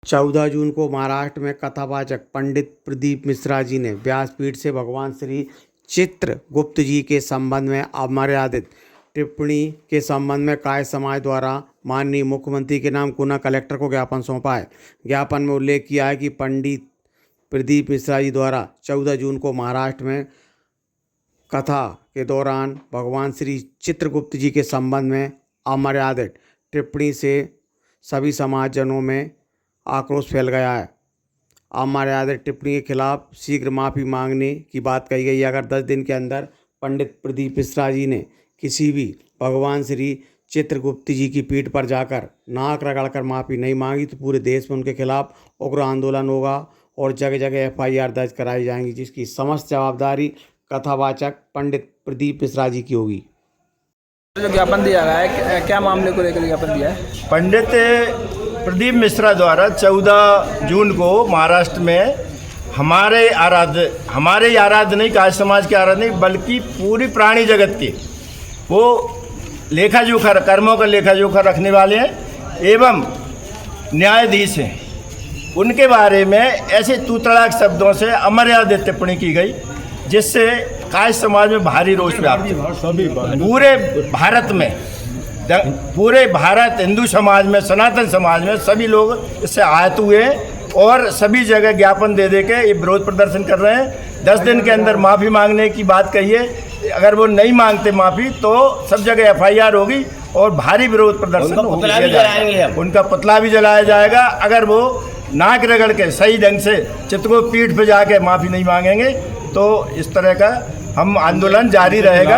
14 जून को महाराष्ट्र में कथावाचक पंडित प्रदीप मिश्रा जी ने व्यासपीठ से भगवान श्री चित्रगुप्त जी के संबंध में अमर्यादित टिप्पणी के संबंध में काय समाज द्वारा माननीय मुख्यमंत्री के नाम गुना कलेक्टर को ज्ञापन सौंपा है। ज्ञापन में उल्लेख किया है कि पंडित प्रदीप मिश्रा जी द्वारा 14 जून को महाराष्ट्र में कथा के दौरान भगवान श्री चित्रगुप्त जी के संबंध में अमर्यादित टिप्पणी से सभी समाजजनों में आक्रोश फैल गया है। अमर्यादित टिप्पणी के खिलाफ शीघ्र माफ़ी मांगने की बात कही गई है। अगर 10 दिन के अंदर पंडित प्रदीप मिश्रा जी ने किसी भी भगवान श्री चित्रगुप्त जी की पीठ पर जाकर नाक रगड़कर माफ़ी नहीं मांगी तो पूरे देश में उनके खिलाफ उग्र आंदोलन होगा और जगह जगह FIR दर्ज कराई जाएंगी, जिसकी समस्त जवाबदारी कथावाचक पंडित प्रदीप मिश्रा जी की होगी। जो ज्ञापन दिया गया है, क्या मामले को लेकर ज्ञापन दिया है? पंडित प्रदीप मिश्रा द्वारा 14 जून को महाराष्ट्र में हमारे आराध्य नहीं, काय समाज के आराध्य नहीं बल्कि पूरी प्राणी जगत के वो लेखा जोखा कर्मों का लेखा जोखा रखने वाले हैं एवं न्यायाधीश हैं। उनके बारे में ऐसे तूतड़ाक शब्दों से अमर्यादित टिप्पणी की गई जिससे काय समाज में भारी रोष व्याप्त पूरे भारत हिंदू समाज में, सनातन समाज में सभी लोग इससे आहत हुए और सभी जगह ज्ञापन दे के ये विरोध प्रदर्शन कर रहे हैं। 10 दिन के अंदर माफ़ी मांगने की बात कही है। अगर वो नहीं मांगते माफ़ी तो सब जगह FIR होगी और भारी विरोध प्रदर्शन उनका पुतला भी जलाया जाएगा। अगर वो नाक रगड़ के सही ढंग से चित्रगुप्त पीठ पर जाके माफ़ी नहीं मांगेंगे तो इस तरह का हम आंदोलन जारी रहेगा,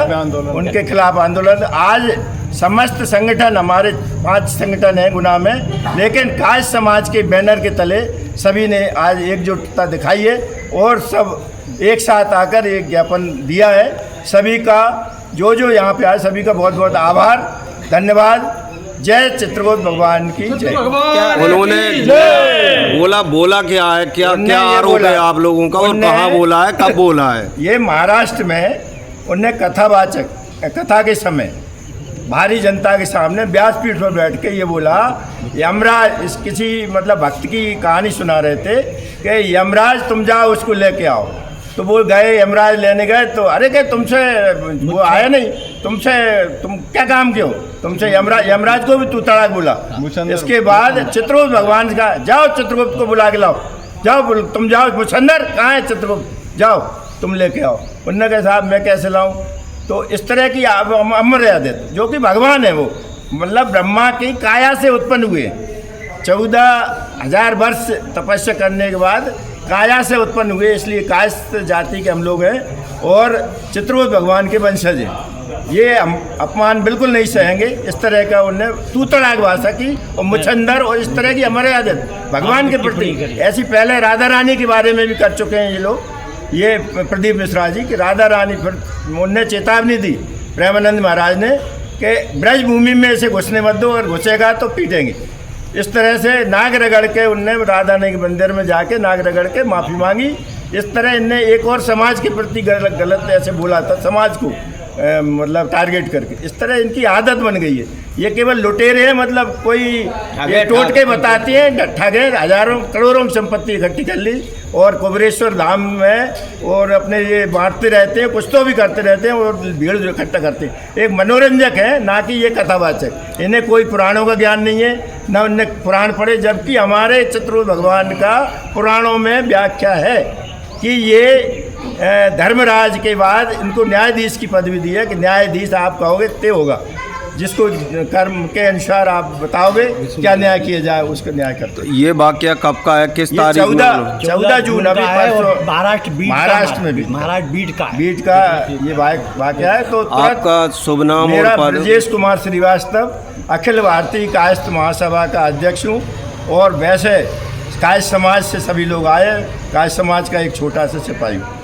उनके खिलाफ आंदोलन। आज समस्त संगठन, हमारे 5 संगठन हैं गुना में, लेकिन काय समाज के बैनर के तले सभी ने आज एकजुटता दिखाई है और सब एक साथ आकर एक ज्ञापन दिया है। सभी का जो यहाँ पे आए सभी का बहुत बहुत आभार, धन्यवाद। जय चित्रगुप्त भगवान की जय। उन्होंने बोला क्या है, क्या आरोप है आप लोगों का और कहाँ बोला है, कब बोला है? ये महाराष्ट्र में उनने कथा के समय भारी जनता के सामने व्यासपीठ पर बैठ के ये बोला, यमराज किसी भक्त की कहानी सुना रहे थे कि यमराज तुम जाओ उसको लेके आओ। तो वो गए, यमराज लेने गए तो अरे क्या तुमसे वो आया नहीं, तुम क्या काम किए हो, तुमसे यमराज को भी तू तड़ाक बोला। इसके बाद चित्रगुप्त भगवान का जाओ चित्रगुप्त को बुला के लाओ, जाओ तुम जाओ, मुछंदर कहाँ है चित्रगुप्त, जाओ तुम लेके आओ। उन्होंने कहा साहब मैं कैसे लाऊं? तो इस तरह की अमर्यादित, जो कि भगवान है वो ब्रह्मा की काया से उत्पन्न हुए, 14,000 वर्ष तपस्या करने के बाद काया से उत्पन्न हुए, इसलिए कायस्थ जाति के हम लोग हैं और चित्रगुप्त भगवान के वंशज हैं। ये हम अपमान बिल्कुल नहीं सहेंगे। इस तरह का उनने तूतड़ाक भाषा की और मुछंदर और इस तरह की अमर्यादित भगवान के प्रति ऐसी पहले राधा रानी के बारे में भी कर चुके हैं ये लोग, ये प्रदीप मिश्रा जी की राधा रानी। फिर उनने चेतावनी दी प्रेमानंद महाराज ने कि ब्रज भूमि में इसे घुसने मत दो और घुसेगा तो पीटेंगे। इस तरह से नाक रगड़ के उनने राधा रानी के मंदिर में जाके नाक रगड़ के माफ़ी मांगी। इस तरह इनने एक और समाज के प्रति गलत ऐसे बोला था, समाज को टारगेट करके। इस तरह इनकी आदत बन गई है। ये केवल लुटेरे हैं, कोई ये टोट के बताते हैं, ठगे, हजारों करोड़ों की संपत्ति इकट्ठी कर ली और कुबेरेश्वर धाम में और अपने ये बांटते रहते हैं, कुछ तो भी करते रहते हैं और भीड़ इकट्ठा करते हैं। एक मनोरंजक है, ना कि ये कथावाचक। इन्हें कोई पुराणों का ज्ञान नहीं है, ना उनने पुराण पढ़े, जबकि हमारे चित्रगुप्त भगवान का पुराणों में व्याख्या है कि ये धर्मराज के बाद इनको न्यायाधीश की पदवी दी है कि न्यायाधीश आप कहोगे ते होगा, जिसको कर्म के अनुसार आप बताओगे क्या न्याय किया जाए उसका न्याय करते। ये वाक्य कब का है, किस तारीख? 14 जून अभी महाराष्ट्र में बीट का ये वाक्य है। तो आपका शुभ नाम? मेरा ब्रजेश कुमार श्रीवास्तव, अखिल भारतीय कायस्थ महासभा का अध्यक्ष हूँ और वैसे काय समाज से सभी लोग आए, काय समाज का एक छोटा सा सिपाही हूँ।